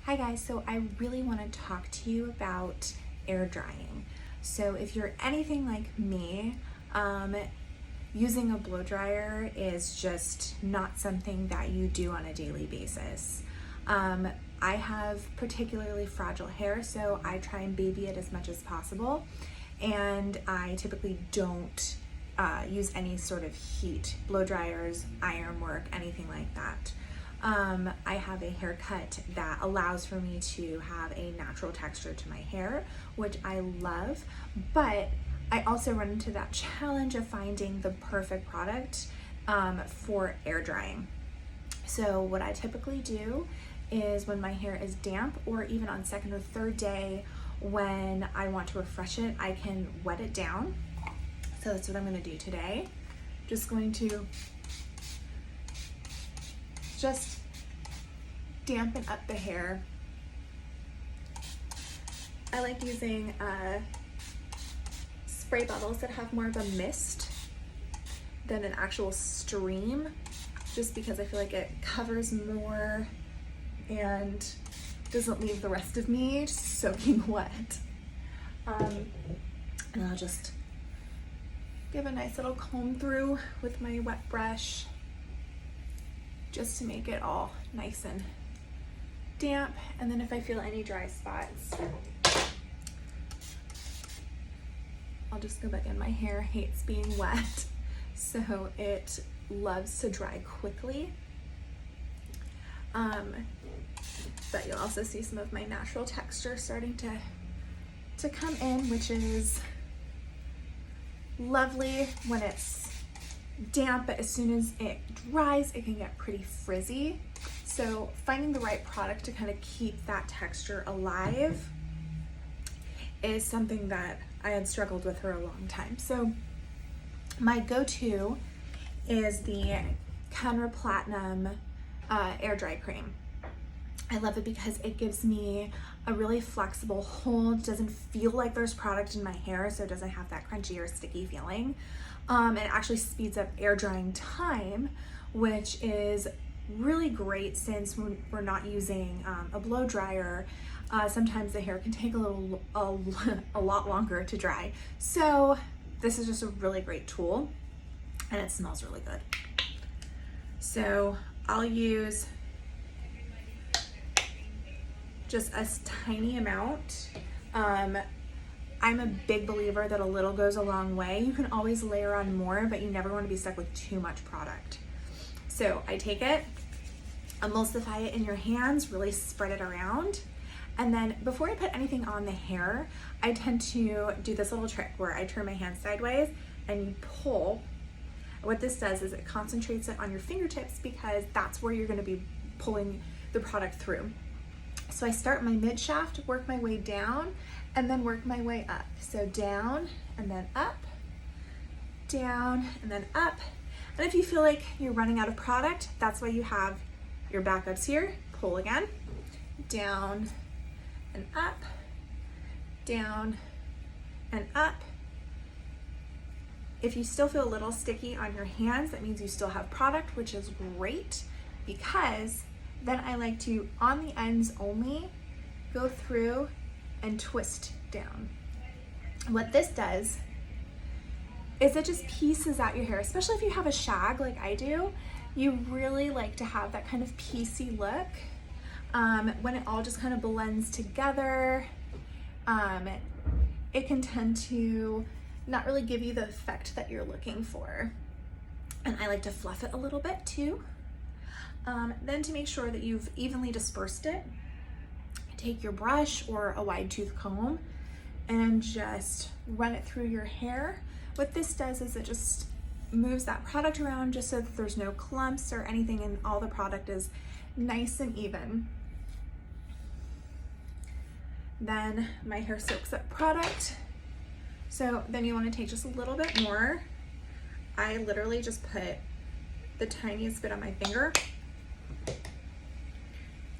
Hi guys, so I really want to talk to you about air drying. So if you're anything like me, using a blow dryer is just not something that you do on a daily basis. I have particularly fragile hair, so I try and baby it as much as possible, and I typically don't use any sort of heat, blow dryers, iron work, anything like that. I have a haircut that allows for me to have a natural texture to my hair, which I love, but I also run into that challenge of finding the perfect product for air drying. So what I typically do is when my hair is damp, or even on second or third day when I want to refresh it, I can wet it down. So that's what I'm going to do today. Just going to just dampen up the hair. I like using spray bottles that have more of a mist than an actual stream, just because I feel like it covers more and doesn't leave the rest of me soaking wet. And I'll just give a nice little comb through with my wet brush, just to make it all nice and damp. And then if I feel any dry spots, I'll just go back in. My hair hates being wet, so it loves to dry quickly. But you'll also see some of my natural texture starting to come in, which is lovely when it's damp, but as soon as it dries, it can get pretty frizzy. So finding the right product to kind of keep that texture alive is something that I had struggled with for a long time. So my go-to is the Kenra Platinum Air Dry Cream. I love it because it gives me a really flexible hold. It doesn't feel like there's product in my hair, so it doesn't have that crunchy or sticky feeling. It actually speeds up air drying time, which is really great since we're not using a blow dryer. Sometimes the hair can take a lot longer to dry. So this is just a really great tool, and it smells really good. So I'll use just a tiny amount. I'm a big believer that a little goes a long way. You can always layer on more, but you never want to be stuck with too much product. So I take it, emulsify it in your hands, really spread it around. And then before I put anything on the hair, I tend to do this little trick where I turn my hand sideways and you pull. What this does is it concentrates it on your fingertips, because that's where you're going to be pulling the product through. So I start my mid shaft, work my way down, and then work my way up. So down and then up, down and then up. And if you feel like you're running out of product, that's why you have your backups here. Pull again, down and up, down and up. If you still feel a little sticky on your hands, that means you still have product, which is great, because then I like to, on the ends only, go through and twist down. What this does is it just pieces out your hair, especially if you have a shag like I do. You really like to have that kind of piecey look. When it all just kind of blends together, it can tend to not really give you the effect that you're looking for. And I like to fluff it a little bit too. Then to make sure that you've evenly dispersed it, take your brush or a wide tooth comb and just run it through your hair. What this does is it just moves that product around just so that there's no clumps or anything, and all the product is nice and even. Then my hair soaks up product. So then you want to take just a little bit more. I literally just put the tiniest bit on my finger.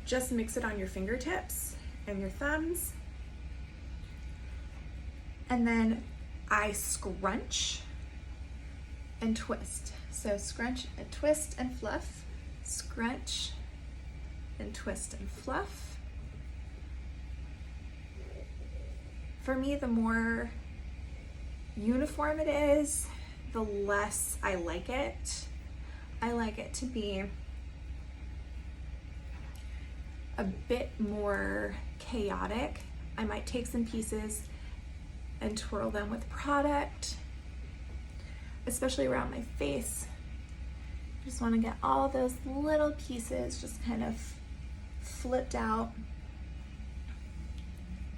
Just mix it on your fingertips and your thumbs. And then I scrunch and twist. So scrunch and twist and fluff, scrunch and twist and fluff. For me, the more uniform it is, the less I like it. I like it to be a bit more chaotic. I might take some pieces and twirl them with product, especially around my face. Just want to get all those little pieces just kind of flipped out.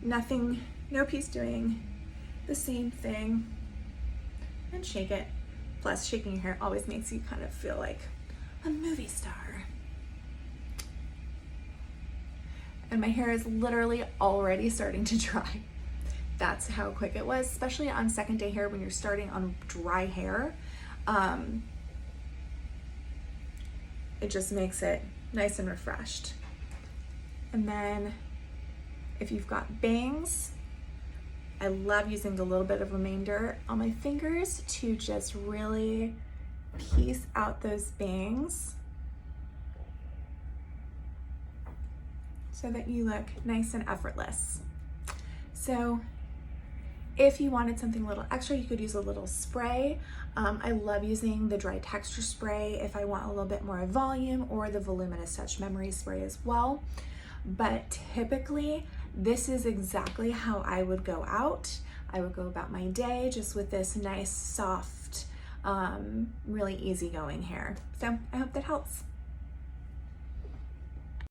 Nothing, no piece doing the same thing. And shake it. Plus, shaking your hair always makes you kind of feel like a movie star. And my hair is literally already starting to dry. That's how quick it was, especially on second day hair when you're starting on dry hair. It just makes it nice and refreshed. And then if you've got bangs, I love using a little bit of remainder on my fingers to just really piece out those bangs so that you look nice and effortless. So if you wanted something a little extra, you could use a little spray. I love using the dry texture spray if I want a little bit more volume, or the voluminous touch memory spray as well. But typically, this is exactly how I would go out. I would go about my day just with this nice, soft, really easygoing hair. So I hope that helps.